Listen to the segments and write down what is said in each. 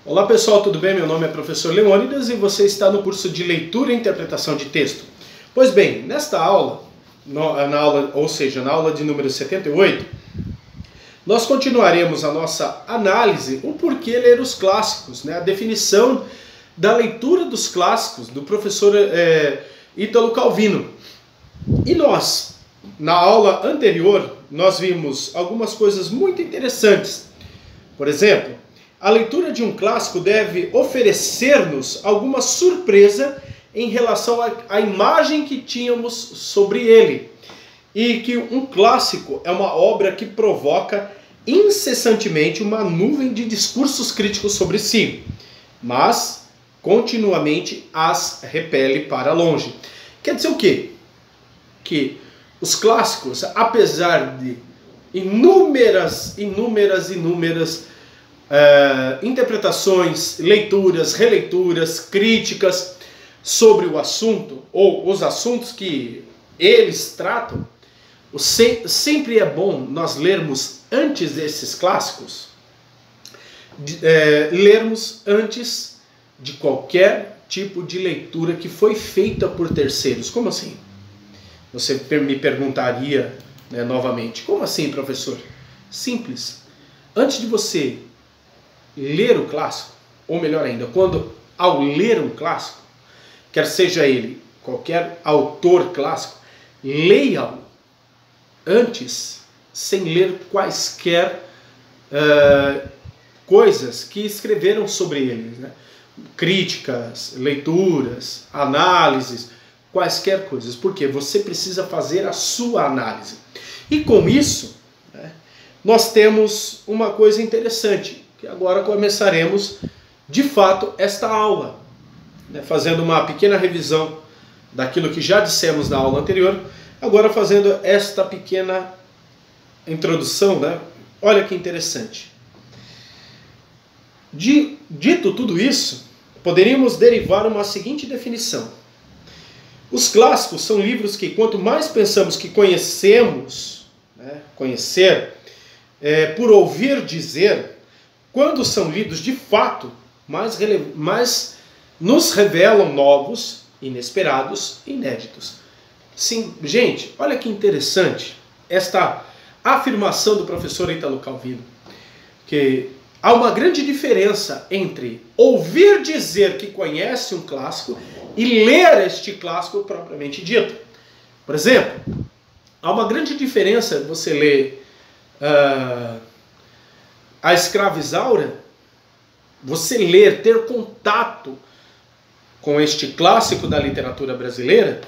Olá pessoal, tudo bem? Meu nome é professor Leônidas e você está no curso de Leitura e Interpretação de Texto. Pois bem, nesta aula, na aula de número 78, nós continuaremos a nossa análise, o porquê ler os clássicos, né? A definição da leitura dos clássicos do professor Ítalo Calvino. E nós, na aula anterior, nós vimos algumas coisas muito interessantes. Por exemplo, a leitura de um clássico deve oferecer-nos alguma surpresa em relação à imagem que tínhamos sobre ele. E que um clássico é uma obra que provoca incessantemente uma nuvem de discursos críticos sobre si, mas continuamente as repele para longe. Quer dizer o quê? Que os clássicos, apesar de inúmeras interpretações, leituras, releituras, críticas sobre o assunto, ou os assuntos que eles tratam, sempre é bom nós lermos antes desses clássicos, lermos antes de qualquer tipo de leitura que foi feita por terceiros. Como assim? Você me perguntaria, né, novamente, como assim, professor? Simples. Antes de você ler o clássico, ou melhor ainda, ao ler um clássico, quer seja ele qualquer autor clássico, leia-o antes, sem ler quaisquer coisas que escreveram sobre ele, né? Críticas, leituras, análises, quaisquer coisas, porque você precisa fazer a sua análise. E com isso, né, nós temos uma coisa interessante, que agora começaremos de fato esta aula, né, fazendo uma pequena revisão daquilo que já dissemos na aula anterior, agora fazendo esta pequena introdução, né? Olha que interessante. Dito tudo isso, poderíamos derivar uma seguinte definição. Os clássicos são livros que, quanto mais pensamos que conhecemos, né, conhecer, por ouvir dizer, quando são lidos de fato, mais nos revelam novos, inesperados, inéditos. Sim, gente, olha que interessante esta afirmação do professor Ítalo Calvino, que há uma grande diferença entre ouvir dizer que conhece um clássico e ler este clássico propriamente dito. Por exemplo, há uma grande diferença você ler A Escrava Isaura, você ler, ter contato com este clássico da literatura brasileira,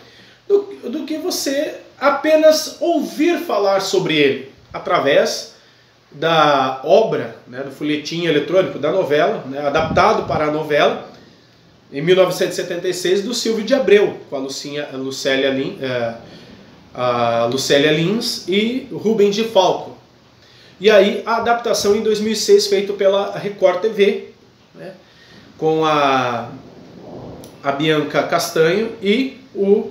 do que você apenas ouvir falar sobre ele através da obra, né, do folhetim eletrônico, da novela, né, adaptado para a novela, em 1976, do Silvio de Abreu, com a Lucélia Lins e Rubens de Falco. E aí a adaptação em 2006, feita pela Record TV, né, com a Bianca Castanho e o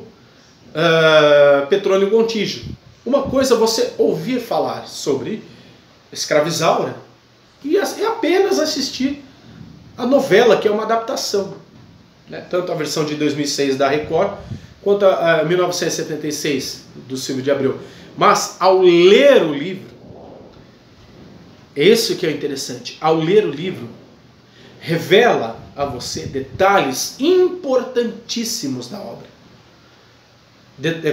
Petrônio Gontijo. Uma coisa é você ouvir falar sobre Escrava Isaura e apenas assistir a novela, que é uma adaptação, né? Tanto a versão de 2006 da Record quanto a 1976 do Silvio de Abreu. Mas ao ler o livro, esse que é interessante, ao ler o livro, revela a você detalhes importantíssimos da obra.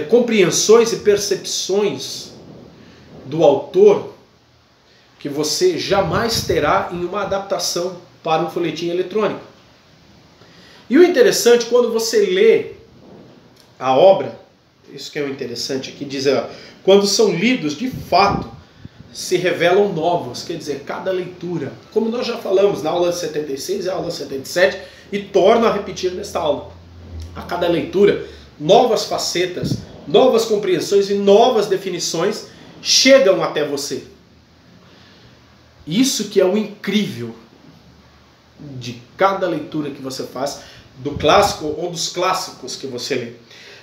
Compreensões e percepções do autor que você jamais terá em uma adaptação para um folhetim eletrônico. E o interessante, quando você lê a obra, isso que é o interessante aqui, diz, quando são lidos de fato, se revelam novos, quer dizer, cada leitura, como nós já falamos na aula 76 e aula 77, e torno a repetir nesta aula, a cada leitura, novas facetas, novas compreensões e novas definições chegam até você. Isso que é o incrível de cada leitura que você faz, do clássico ou dos clássicos que você lê.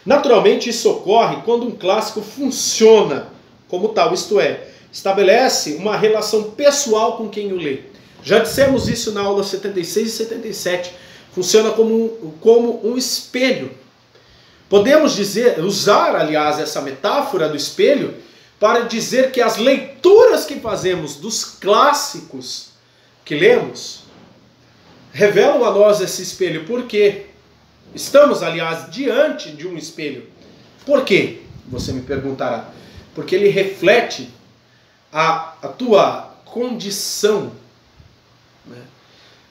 Naturalmente isso ocorre quando um clássico funciona como tal, isto é, estabelece uma relação pessoal com quem o lê. Já dissemos isso na aula 76 e 77. Funciona como um espelho. Podemos usar, aliás, essa metáfora do espelho para dizer que as leituras que fazemos dos clássicos que lemos revelam a nós esse espelho. Por quê? Estamos, aliás, diante de um espelho. Por quê? Você me perguntará. Porque ele reflete a tua condição, né,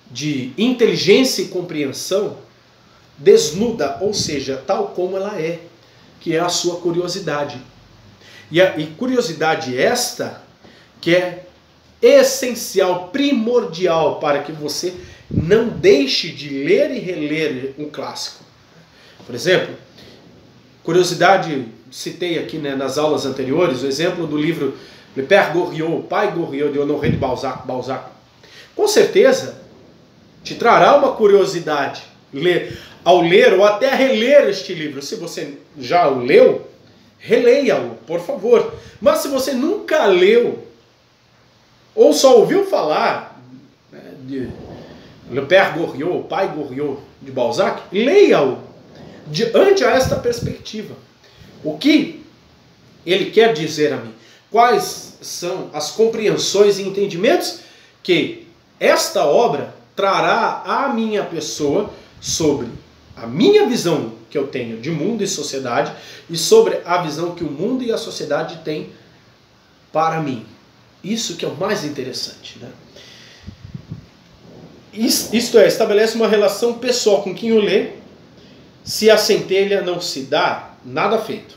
de inteligência e compreensão desnuda, ou seja, tal como ela é, que é a sua curiosidade. E curiosidade esta que é essencial, primordial para que você não deixe de ler e reler um clássico. Por exemplo, curiosidade, citei aqui, né, nas aulas anteriores, o exemplo do livro Le Père Goriot, o Pai Goriot, de Honoré de Balzac. Com certeza, te trará uma curiosidade ao ler ou até reler este livro. Se você já o leu, releia-o, por favor. Mas se você nunca leu, ou só ouviu falar, né, de Le Père Goriot, o Pai Goriot de Balzac, leia-o diante a esta perspectiva. O que ele quer dizer a mim? Quais são as compreensões e entendimentos que esta obra trará à minha pessoa sobre a minha visão que eu tenho de mundo e sociedade e sobre a visão que o mundo e a sociedade têm para mim. Isso que é o mais interessante, né? Isto é, estabelece uma relação pessoal com quem o lê. Se a centelha não se dá, nada feito.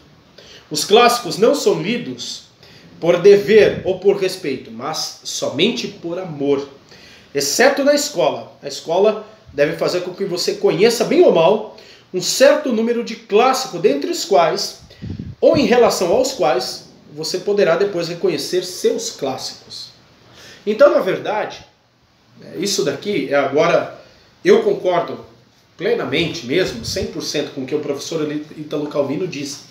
Os clássicos não são lidos por dever ou por respeito, mas somente por amor. Exceto na escola. A escola deve fazer com que você conheça, bem ou mal, um certo número de clássicos, dentre os quais, ou em relação aos quais, você poderá depois reconhecer seus clássicos. Então, na verdade, isso daqui, agora, eu concordo plenamente mesmo, 100% com o que o professor Ítalo Calvino diz.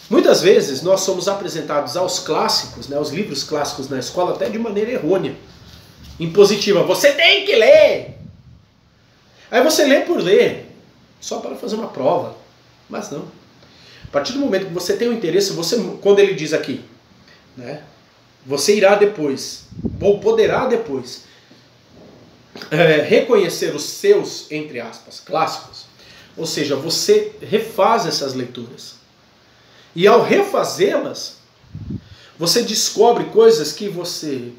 Muitas vezes nós somos apresentados aos clássicos, né, aos livros clássicos na escola, até de maneira errônea, impositiva. Você tem que ler! Aí você lê por ler, só para fazer uma prova. Mas não. A partir do momento que você tem um interesse, quando ele diz aqui, né, você irá depois, ou poderá depois, reconhecer os seus, entre aspas, clássicos. Ou seja, você refaz essas leituras. E ao refazê-las, você descobre coisas que você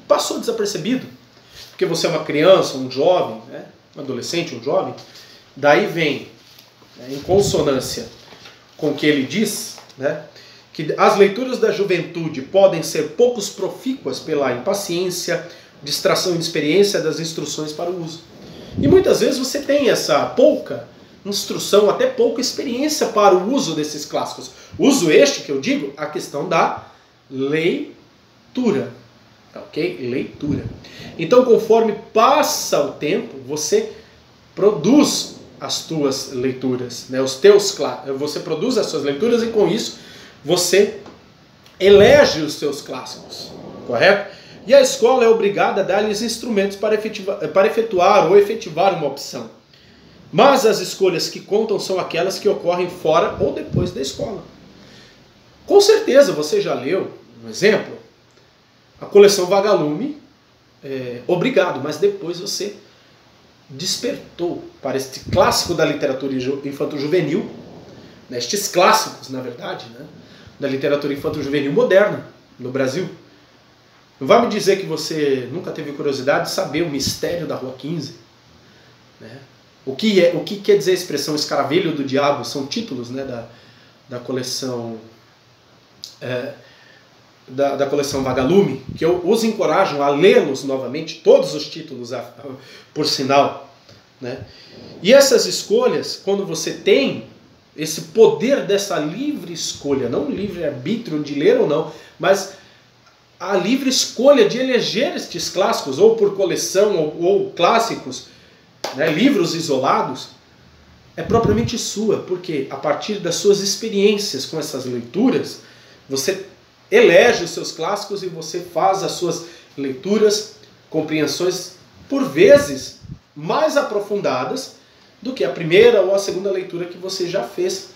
passou desapercebido. Porque você é uma criança, um jovem, né, um adolescente, um jovem. Daí vem, em consonância com o que ele diz, né, que as leituras da juventude podem ser poucos profícuas pela impaciência, distração e inexperiência das instruções para o uso. E muitas vezes você tem essa pouca instrução, até pouca experiência para o uso desses clássicos. Uso este que eu digo, a questão da leitura. Ok? Leitura. Então, conforme passa o tempo, você produz as tuas leituras, né? Você produz as suas leituras e com isso você elege os seus clássicos. Correto? E a escola é obrigada a dar-lhes instrumentos para efetuar ou efetivar uma opção. Mas as escolhas que contam são aquelas que ocorrem fora ou depois da escola. Com certeza você já leu, um exemplo, a coleção Vagalume, obrigado, mas depois você despertou para este clássico da literatura infanto-juvenil, né, estes clássicos, na verdade, né, da literatura infanto-juvenil moderna no Brasil. Não vai me dizer que você nunca teve curiosidade de saber o mistério da Rua 15, né? O que quer dizer a expressão escaravelho do diabo? São títulos, né, da coleção da coleção Vagalume, que eu os encorajo a lê-los novamente, todos os títulos, por sinal, né? E essas escolhas, quando você tem esse poder dessa livre escolha, não livre arbítrio de ler ou não, mas a livre escolha de eleger estes clássicos, ou por coleção, ou clássicos, né, livros isolados, é propriamente sua, porque a partir das suas experiências com essas leituras, você elege os seus clássicos e você faz as suas leituras compreensões, por vezes, mais aprofundadas do que a primeira ou a segunda leitura que você já fez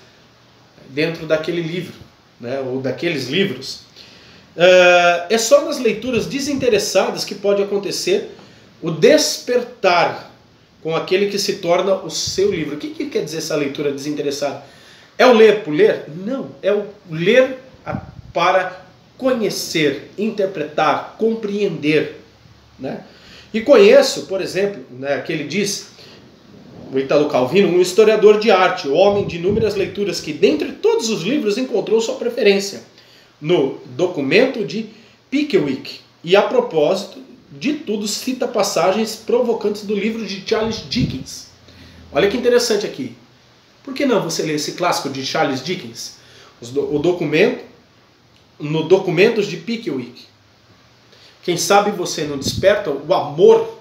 dentro daquele livro, né, ou daqueles livros. É só nas leituras desinteressadas que pode acontecer o despertar com aquele que se torna o seu livro. O que quer dizer essa leitura desinteressada? É o ler por ler? Não, é o ler para conhecer, interpretar, compreender, né? E conheço, por exemplo, né, que ele diz, o Italo Calvino, um historiador de arte, o homem de inúmeras leituras que dentre todos os livros encontrou sua preferência no documento de Pickwick. E a propósito de tudo cita passagens provocantes do livro de Charles Dickens. Olha que interessante aqui. Por que não você ler esse clássico de Charles Dickens? O documento, no Documentos de Pickwick. Quem sabe você não desperta o amor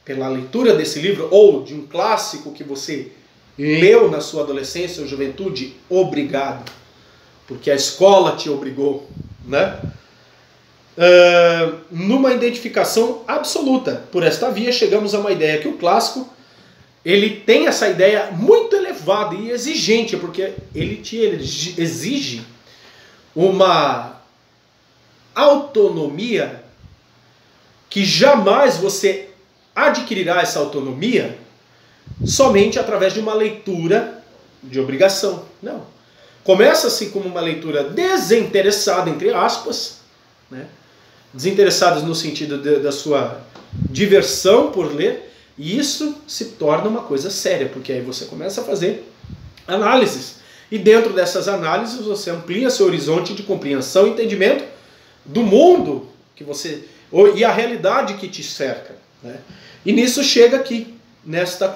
pela leitura desse livro ou de um clássico que você leu na sua adolescência ou juventude? Obrigado, porque a escola te obrigou, né? Numa identificação absoluta por esta via, chegamos a uma ideia que o clássico ele tem essa ideia muito elevada e exigente, porque ele exige uma autonomia que jamais você adquirirá essa autonomia somente através de uma leitura de obrigação. Não. Começa-se como uma leitura desinteressada, entre aspas, né? Desinteressados no sentido da sua diversão por ler, e isso se torna uma coisa séria, porque aí você começa a fazer análises. E dentro dessas análises você amplia seu horizonte de compreensão e entendimento do mundo que você e a realidade que te cerca, né? E nisso chega aqui, nesta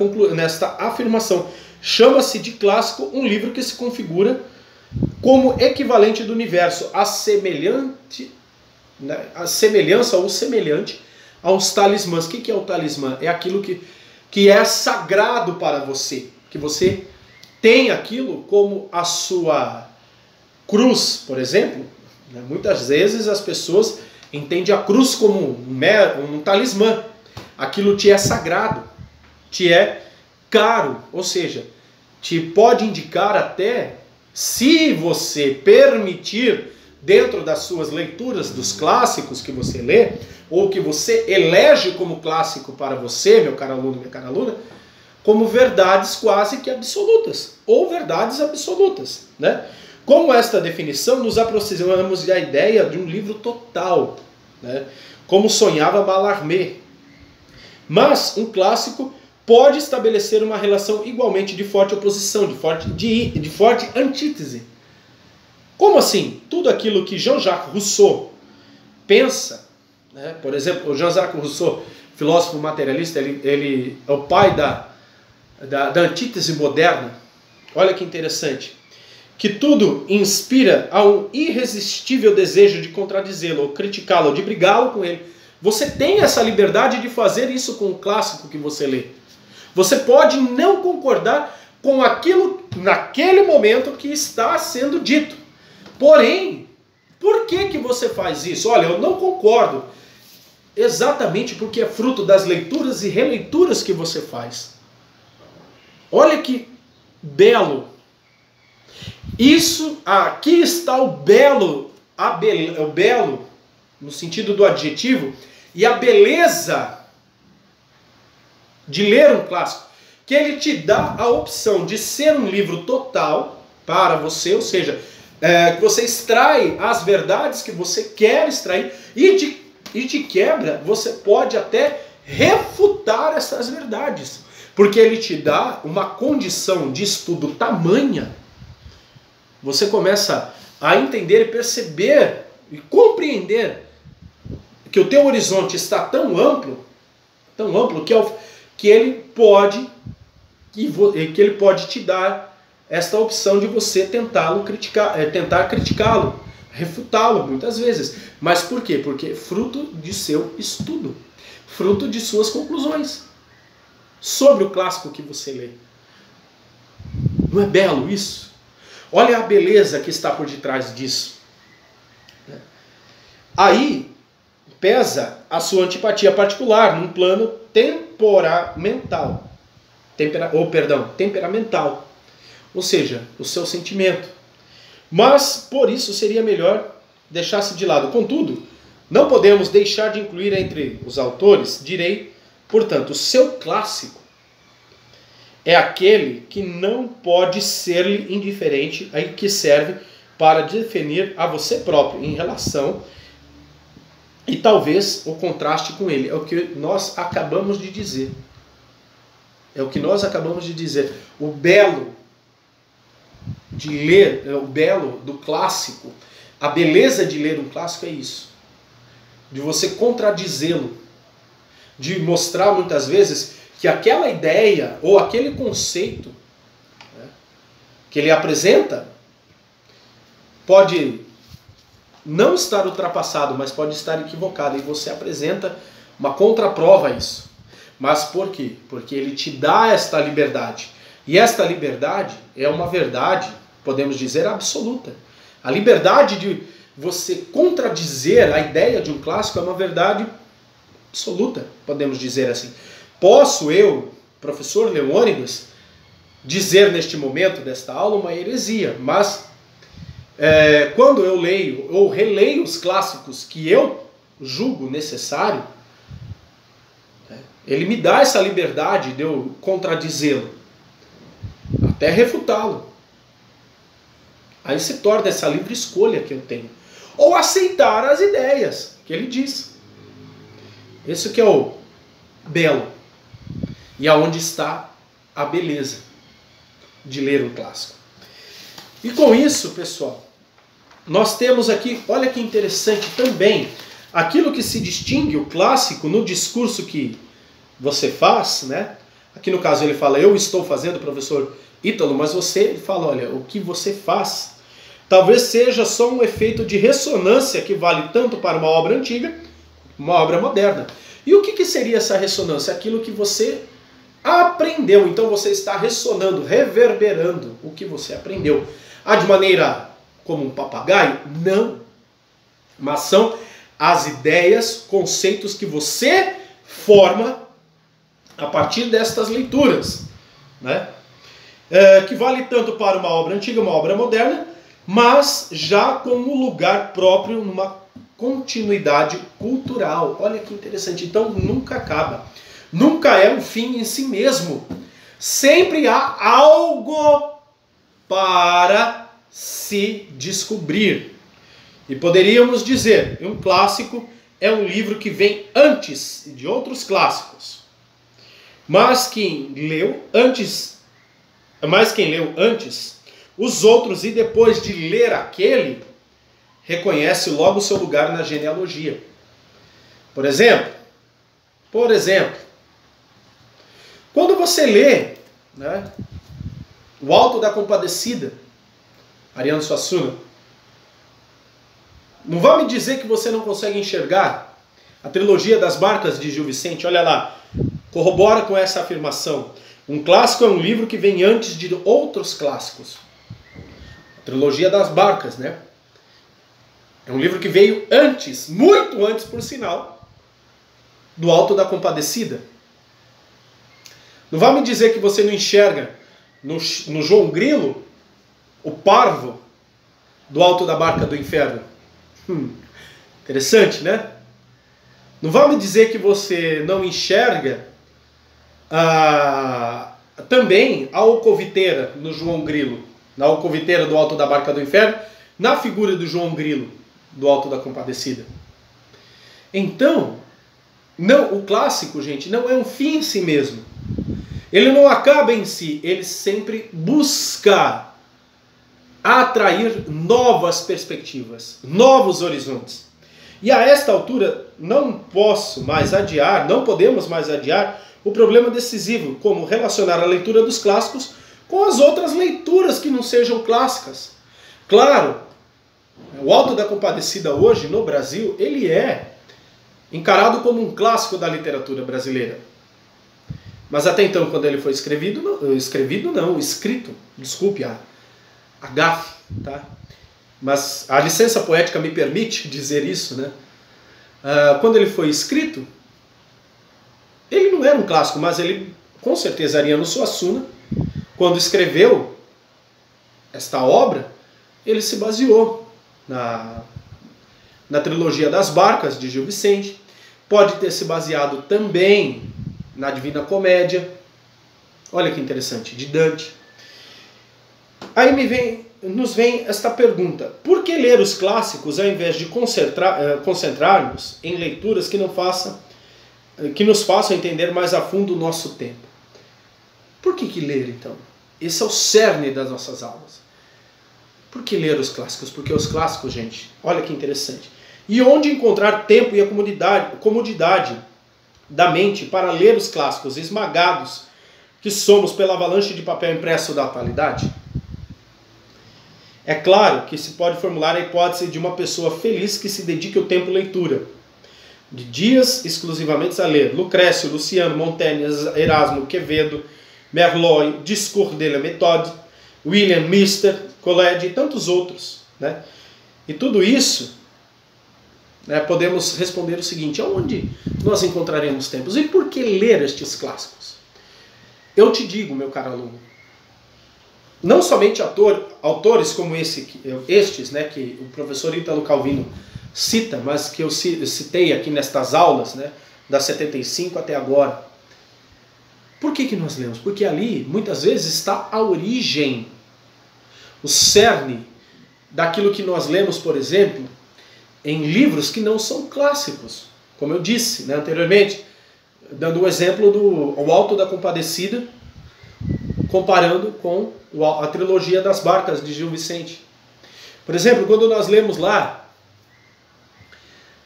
afirmação. Chama-se de clássico um livro que se configura como equivalente do universo, a semelhança ou semelhante aos talismãs. O que é o talismã? É aquilo que é sagrado para você, que você tem aquilo como a sua cruz, por exemplo. Muitas vezes as pessoas entendem a cruz como um talismã. Aquilo te é sagrado, te é caro, ou seja, te pode indicar até, se você permitir, dentro das suas leituras dos clássicos que você lê, ou que você elege como clássico para você, meu caro aluno, minha cara aluna, como verdades quase que absolutas, ou verdades absolutas, né? Com esta definição, nos aproximamos da ideia de um livro total, né? Como sonhava Mallarmé. Mas um clássico pode estabelecer uma relação igualmente de forte oposição, de forte antítese. Como assim? Tudo aquilo que Jean-Jacques Rousseau pensa, né? Por exemplo, o Jean-Jacques Rousseau, filósofo materialista, ele é o pai da antítese moderna. Olha que interessante. Que tudo inspira a um irresistível desejo de contradizê-lo, ou criticá-lo, ou de brigá-lo com ele. Você tem essa liberdade de fazer isso com o clássico que você lê. Você pode não concordar com aquilo naquele momento que está sendo dito. Porém, por que você faz isso? Olha, eu não concordo. Exatamente porque é fruto das leituras e releituras que você faz. Olha que belo. Isso, aqui está o belo, o belo no sentido do adjetivo, e a beleza de ler um clássico, que ele te dá a opção de ser um livro total para você, ou seja, que você extrai as verdades que você quer extrair, e de quebra você pode até refutar essas verdades, porque ele te dá uma condição de estudo tamanha. Você começa a entender e perceber e compreender que o teu horizonte está tão amplo que ele pode te dar esta opção de você tentar criticá-lo, refutá-lo muitas vezes. Mas por quê? Porque é fruto de seu estudo, fruto de suas conclusões sobre o clássico que você lê. Não é belo isso? Olha a beleza que está por detrás disso. Aí, pesa a sua antipatia particular num plano temperamental. Temperamental. Ou seja, o seu sentimento. Mas, por isso, seria melhor deixar-se de lado. Contudo, não podemos deixar de incluir entre os autores, direi, portanto, o seu clássico é aquele que não pode ser-lhe indiferente, aí que serve para definir a você próprio em relação e talvez o contraste com ele. É o que nós acabamos de dizer. É o que nós acabamos de dizer. O belo de ler, o belo do clássico, a beleza de ler um clássico é isso. De você contradizê-lo. De mostrar muitas vezes que aquela ideia ou aquele conceito, né, que ele apresenta pode não estar ultrapassado, mas pode estar equivocado. E você apresenta uma contraprova a isso. Mas por quê? Porque ele te dá esta liberdade. E esta liberdade é uma verdade, podemos dizer, absoluta. A liberdade de você contradizer a ideia de um clássico é uma verdade absoluta, podemos dizer assim. Posso eu, professor Leônidas, dizer neste momento desta aula uma heresia, mas quando eu leio ou releio os clássicos que eu julgo necessário, ele me dá essa liberdade de eu contradizê-lo, até refutá-lo. Aí se torna essa livre escolha que eu tenho. Ou aceitar as ideias que ele diz. Esse que é o belo. E aonde está a beleza de ler um clássico. E com isso, pessoal, nós temos aqui, olha que interessante também, aquilo que se distingue o clássico no discurso que você faz, né? Aqui no caso ele fala, eu estou fazendo, professor Ítalo, mas ele fala, olha, o que você faz talvez seja só um efeito de ressonância que vale tanto para uma obra antiga, uma obra moderna. E o que seria essa ressonância? Aquilo que você aprendeu. Então você está ressonando, reverberando o que você aprendeu. De maneira como um papagaio? Não. Mas são as ideias, conceitos que você forma a partir destas leituras, né? Que vale tanto para uma obra antiga, uma obra moderna, mas já com um lugar próprio numa continuidade cultural. Olha que interessante. Então nunca acaba. Nunca é um fim em si mesmo. Sempre há algo para se descobrir. E poderíamos dizer, um clássico é um livro que vem antes de outros clássicos. Mas quem leu antes, os outros, e depois de ler aquele, reconhece logo o seu lugar na genealogia. Por exemplo, quando você lê, né, O Alto da Compadecida, Ariano Suassuna, não vá me dizer que você não consegue enxergar a trilogia das Barcas de Gil Vicente. Olha lá, corrobora com essa afirmação. Um clássico é um livro que vem antes de outros clássicos. A trilogia das Barcas, né? É um livro que veio antes, muito antes, por sinal, do Alto da Compadecida. Não vá me dizer que você não enxerga no João Grilo o parvo do Alto da Barca do Inferno. Interessante, né? Não vá me dizer que você não enxerga também a alcoviteira no João Grilo, na alcoviteira do Alto da Barca do Inferno, na figura do João Grilo do Alto da Compadecida. Então, o clássico, gente, não é um fim em si mesmo. Ele não acaba em si, ele sempre busca atrair novas perspectivas, novos horizontes. E a esta altura não podemos mais adiar o problema decisivo, como relacionar a leitura dos clássicos com as outras leituras que não sejam clássicas. Claro, o Alto da Compadecida hoje, no Brasil, ele é encarado como um clássico da literatura brasileira. Mas até então, quando ele foi escrito, desculpe a gafe, tá? Mas a licença poética me permite dizer isso, né? quando ele foi escrito, ele não era um clássico, mas ele, com certeza, Ariano Suassuna, quando escreveu esta obra, ele se baseou na trilogia das Barcas, de Gil Vicente, pode ter se baseado também na Divina Comédia, olha que interessante, de Dante. Aí nos vem esta pergunta: por que ler os clássicos ao invés de concentrarmos em leituras que nos façam entender mais a fundo o nosso tempo? Por que ler, então? Esse é o cerne das nossas aulas. Por que ler os clássicos? Porque os clássicos, gente, olha que interessante. E onde encontrar tempo e a comodidade da mente para ler os clássicos, esmagados que somos pela avalanche de papel impresso da atualidade? É claro que se pode formular a hipótese de uma pessoa feliz que se dedique o tempo à leitura, de dias exclusivamente a ler Lucrécio, Luciano, Montaigne, Erasmo, Quevedo, Merleau, Discours de la Méthode, William Mister, Coletti e tantos outros, né? E tudo isso, né, podemos responder o seguinte: aonde nós encontraremos tempos? E por que ler estes clássicos? Eu te digo, meu caro aluno, não somente autores como estes, né, que o professor Ítalo Calvino cita, mas que eu citei aqui nestas aulas, né, das 75 até agora. Por que nós lemos? Porque ali, muitas vezes, está a origem, o cerne daquilo que nós lemos, por exemplo, em livros que não são clássicos. Como eu disse, né, anteriormente, dando o exemplo do O Alto da Compadecida, comparando com a trilogia das Barcas, de Gil Vicente. Por exemplo, quando nós lemos lá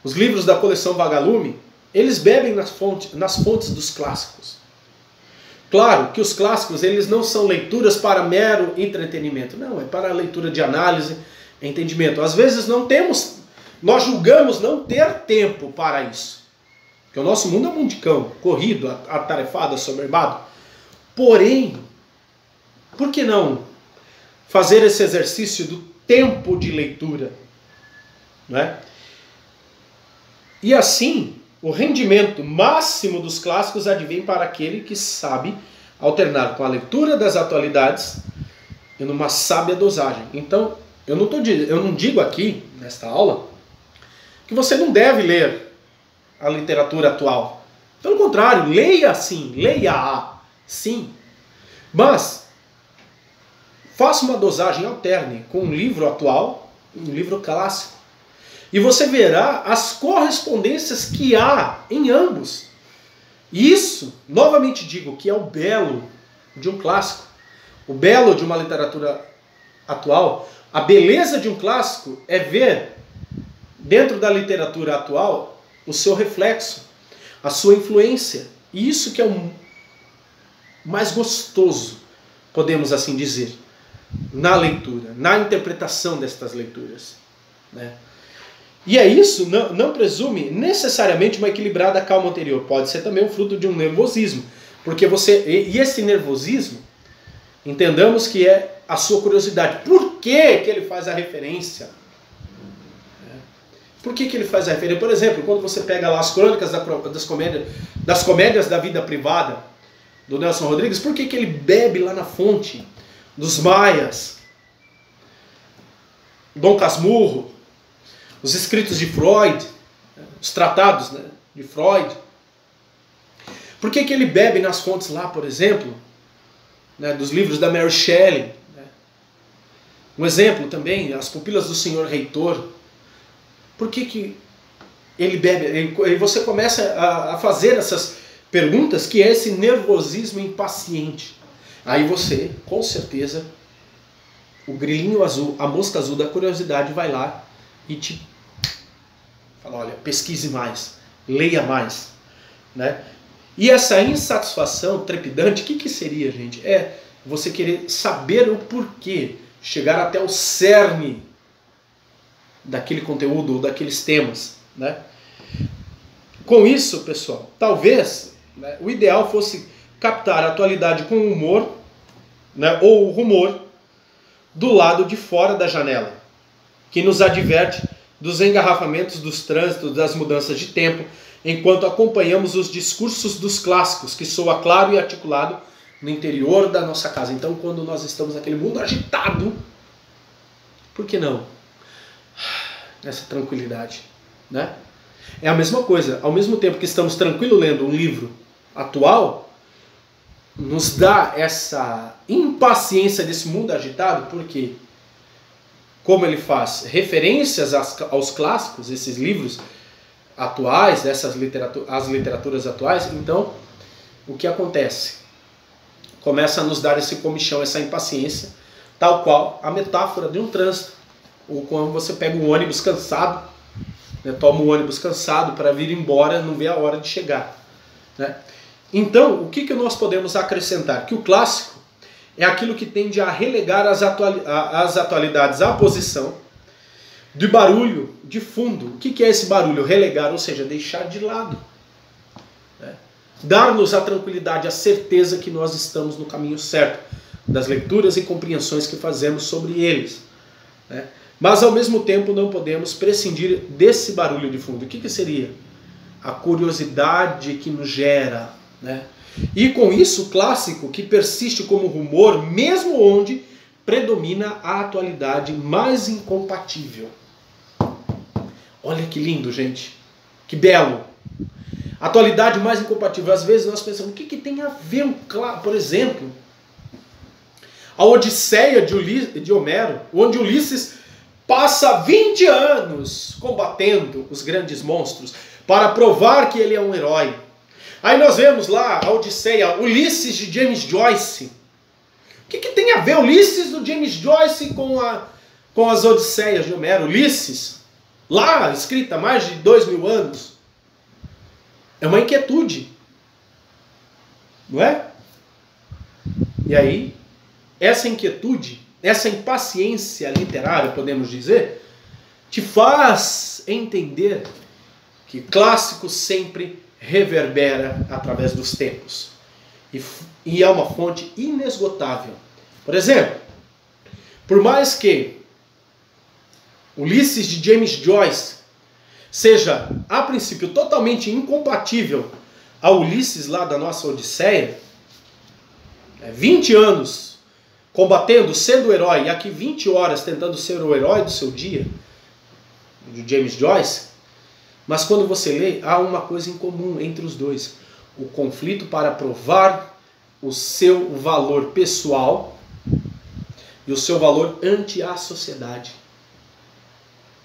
os livros da coleção Vagalume, eles bebem nas fontes dos clássicos. Claro que os clássicos, eles não são leituras para mero entretenimento. Não, é para leitura de análise, entendimento. Às vezes nós julgamos não ter tempo para isso. Porque o nosso mundo é mundicão, corrido, atarefado, assoberbado. Porém, por que não fazer esse exercício do tempo de leitura? Não é? E assim, o rendimento máximo dos clássicos advém para aquele que sabe alternar com a leitura das atualidades e numa sábia dosagem. Então, eu não digo aqui, nesta aula, que você não deve ler a literatura atual. Pelo contrário, leia sim, leia-a sim. Mas faça uma dosagem alterne com um livro atual e um livro clássico. E você verá as correspondências que há em ambos. E isso, novamente digo, que é o belo de um clássico. O belo de uma literatura atual. A beleza de um clássico é ver, dentro da literatura atual, o seu reflexo, a sua influência. E isso que é o mais gostoso, podemos assim dizer, na leitura, na interpretação destas leituras, né? E é isso, não presume necessariamente uma equilibrada calma anterior. Pode ser também o fruto de um nervosismo. Porque e esse nervosismo, entendamos que é a sua curiosidade. Por que ele faz a referência? Por que ele faz a referência? Por exemplo, quando você pega lá as crônicas das comédias da vida privada do Nelson Rodrigues, por que ele bebe lá na fonte dos maias, Dom Casmurro, os escritos de Freud, os tratados, né, de Freud? Por que ele bebe nas fontes lá, por exemplo, né, dos livros da Mary Shelley? Né? Um exemplo também, As Pupilas do Senhor Reitor. Por que ele bebe? E você começa a fazer essas perguntas, que é esse nervosismo impaciente. Aí você, com certeza, o grilinho azul, a mosca azul da curiosidade vai lá e te fala: olha, pesquise mais, leia mais, né? E essa insatisfação trepidante, o que seria, gente? É você querer saber o porquê, chegar até o cerne daquele conteúdo, daqueles temas, né? Com isso, pessoal, talvez, né, o ideal fosse captar a atualidade com humor, né, ou o rumor do lado de fora da janela, que nos adverte dos engarrafamentos, dos trânsitos, das mudanças de tempo, enquanto acompanhamos os discursos dos clássicos, que soa claro e articulado no interior da nossa casa. Então, quando nós estamos naquele mundo agitado, por que não? Essa tranquilidade, né? É a mesma coisa, ao mesmo tempo que estamos tranquilos lendo um livro atual, nos dá essa impaciência desse mundo agitado, porque, como ele faz referências aos clássicos, esses livros atuais, as literaturas atuais, então, o que acontece? Começa a nos dar esse comichão, essa impaciência, tal qual a metáfora de um trânsito, ou quando você pega um ônibus cansado, né, toma um ônibus cansado para vir embora, não vê a hora de chegar, né? Então, o que nós podemos acrescentar? Que o clássico é aquilo que tende a relegar as atualidades à posição de barulho de fundo. O que é esse barulho? Relegar, ou seja, deixar de lado, né? Dar-nos a tranquilidade, a certeza que nós estamos no caminho certo, das leituras e compreensões que fazemos sobre eles, né? Mas ao mesmo tempo não podemos prescindir desse barulho de fundo. O que seria? A curiosidade que nos gera, né? E com isso o clássico que persiste como rumor, mesmo onde predomina a atualidade mais incompatível. Olha que lindo, gente. Que belo. Atualidade mais incompatível. Às vezes nós pensamos, o que tem a ver por exemplo, a Odisseia de Homero, onde Ulisses passa 20 anos combatendo os grandes monstros para provar que ele é um herói. Aí nós vemos lá a Odisseia, Ulisses de James Joyce. O que tem a ver Ulisses do James Joyce com as Odisseias de Homero? Ulisses, lá escrita há mais de 2000 anos. É uma inquietude, não é? E aí, essa inquietude, essa impaciência literária, podemos dizer, te faz entender que clássico sempre reverbera através dos tempos. E é uma fonte inesgotável. Por exemplo, por mais que Ulisses de James Joyce seja, a princípio, totalmente incompatível ao Ulisses lá da nossa Odisseia, 20 anos combatendo, sendo o herói, e aqui 20 horas tentando ser o herói do seu dia, de James Joyce, mas quando você lê, há uma coisa em comum entre os dois: o conflito para provar o seu valor pessoal e o seu valor ante a sociedade.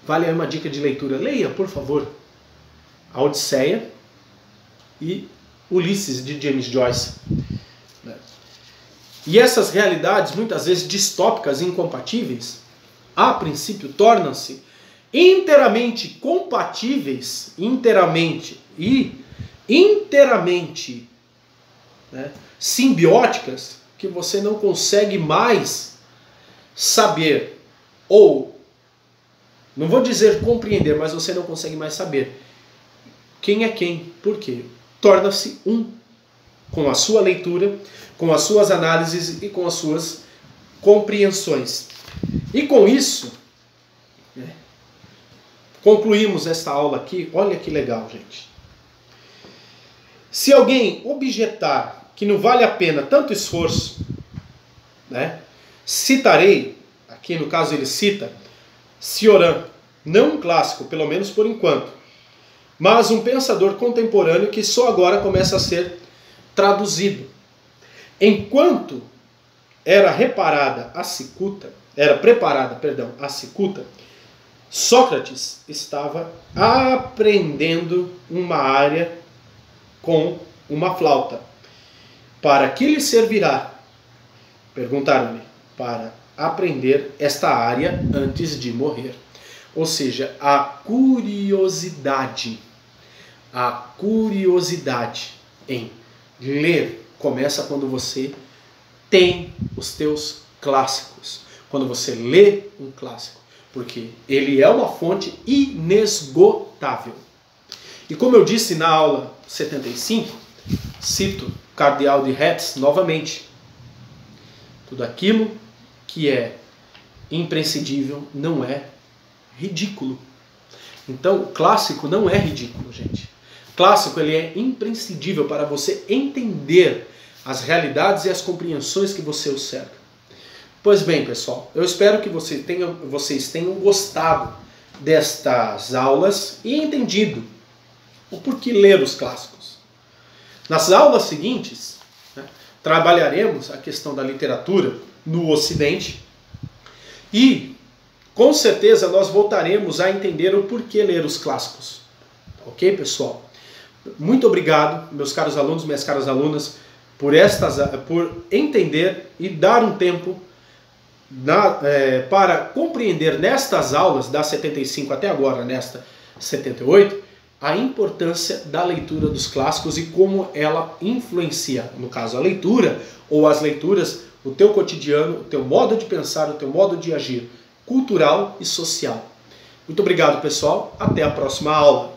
Vale aí uma dica de leitura. Leia, por favor, a Odisseia e Ulisses de James Joyce. E essas realidades, muitas vezes distópicas e incompatíveis, a princípio tornam-se inteiramente compatíveis, inteiramente simbióticas, que você não consegue mais saber, ou, não vou dizer compreender, mas você não consegue mais saber quem é quem. Por quê? Torna-se um com a sua leitura, com as suas análises e com as suas compreensões. E com isso, concluímos esta aula aqui. Olha que legal, gente. Se alguém objetar que não vale a pena tanto esforço, citarei, aqui no caso ele cita, Cioran, não um clássico, pelo menos por enquanto, mas um pensador contemporâneo que só agora começa a ser traduzido. Enquanto era preparada a cicuta, Sócrates estava aprendendo uma área com uma flauta. Para que lhe servirá? Perguntaram-lhe. Para aprender esta área antes de morrer. Ou seja, a curiosidade em ler começa quando você tem os teus clássicos, quando você lê um clássico, porque ele é uma fonte inesgotável. E como eu disse na aula 75, cito Cardeal de Retz novamente: tudo aquilo que é imprescindível não é ridículo. Então, o clássico não é ridículo, gente. O clássico ele é imprescindível para você entender as realidades e as compreensões que você observa. Pois bem, pessoal, eu espero que vocês tenham gostado destas aulas e entendido o porquê ler os clássicos. Nas aulas seguintes, né, trabalharemos a questão da literatura no Ocidente e, com certeza, nós voltaremos a entender o porquê ler os clássicos. Ok, pessoal? Muito obrigado, meus caros alunos, minhas caras alunas, por entender e dar um tempo para compreender nestas aulas, da 75 até agora, nesta 78, a importância da leitura dos clássicos e como ela influencia, no caso a leitura ou as leituras, o teu cotidiano, o teu modo de pensar, o teu modo de agir, cultural e social. Muito obrigado, pessoal. Até a próxima aula.